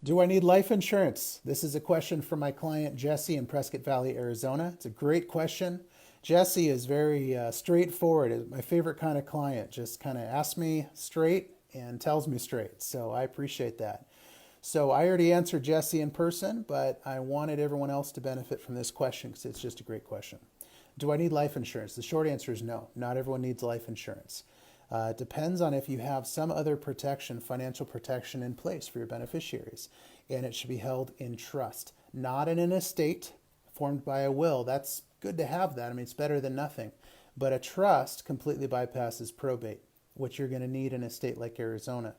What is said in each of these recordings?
Do I need life insurance? This is a question from my client Jesse in Prescott Valley, Arizona. It's a great question. Jesse is very straightforward. Is my favorite kind of client. Just kind of asks me straight and tells me straight. So I appreciate that. So I already answered Jesse in person, but I wanted everyone else to benefit from this question because it's just a great question. Do I need life insurance? The short answer is no. Not everyone needs life insurance. It depends on if you have some other protection, financial protection in place for your beneficiaries. And it should be held in trust, not in an estate formed by a will. That's good to have that. I mean, it's better than nothing. But a trust completely bypasses probate, which you're going to need in a state like Arizona.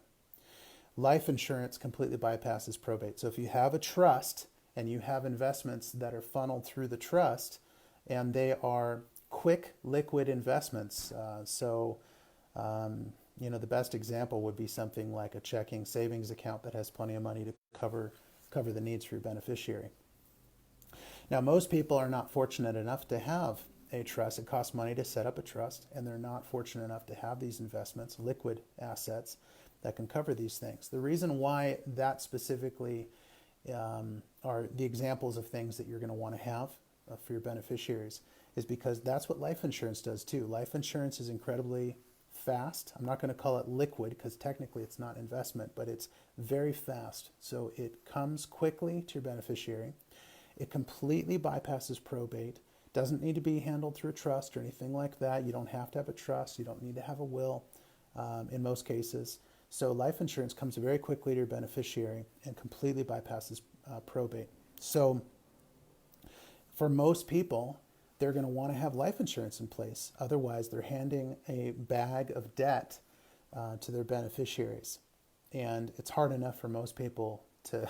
Life insurance completely bypasses probate. So if you have a trust and you have investments that are funneled through the trust and they are quick, liquid investments, the best example would be something like a checking savings account that has plenty of money to cover the needs for your beneficiary. Now, most people are not fortunate enough to have a trust. It costs money to set up a trust, and they're not fortunate enough to have these investments, liquid assets, that can cover these things. The reason why that specifically are the examples of things that you're going to want to have for your beneficiaries is because that's what life insurance does too. Life insurance is incredibly fast. I'm not going to call it liquid because technically it's not investment, but it's very fast. So it comes quickly to your beneficiary. It completely bypasses probate. Doesn't need to be handled through a trust or anything like that. You don't have to have a trust. You don't need to have a will in most cases. So life insurance comes very quickly to your beneficiary and completely bypasses probate. So for most people, they're going to want to have life insurance in place. Otherwise, they're handing a bag of debt to their beneficiaries. And it's hard enough for most people to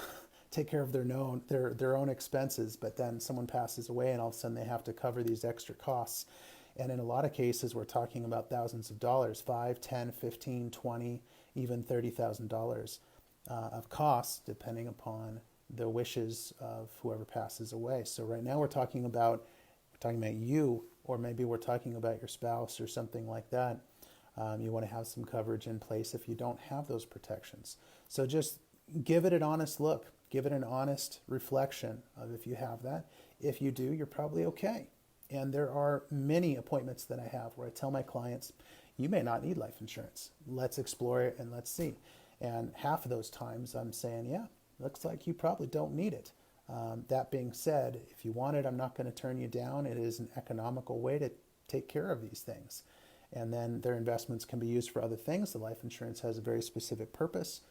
take care of their own expenses, but then someone passes away and all of a sudden they have to cover these extra costs. And in a lot of cases, we're talking about thousands of dollars, 5, 10, 15, 20, even $30,000 of costs, depending upon the wishes of whoever passes away. So right now we're talking about you, or maybe we're talking about your spouse or something like that. You want to have some coverage in place if you don't have those protections. So just give it an honest look. Give it an honest reflection of if you have that. If you do, you're probably okay. And there are many appointments that I have where I tell my clients, you may not need life insurance. Let's explore it and let's see. And half of those times I'm saying, yeah, looks like you probably don't need it. That being said, if you want it, I'm not going to turn you down. It is an economical way to take care of these things. And then their investments can be used for other things. The life insurance has a very specific purpose.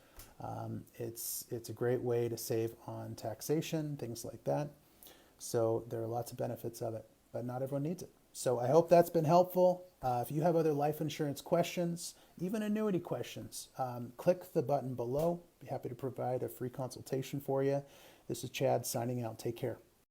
It's a great way to save on taxation, things like that. So there are lots of benefits of it, but not everyone needs it. So I hope that's been helpful. If you have other life insurance questions, even annuity questions, click the button below. Be happy to provide a free consultation for you. This is Chad signing out. Take care.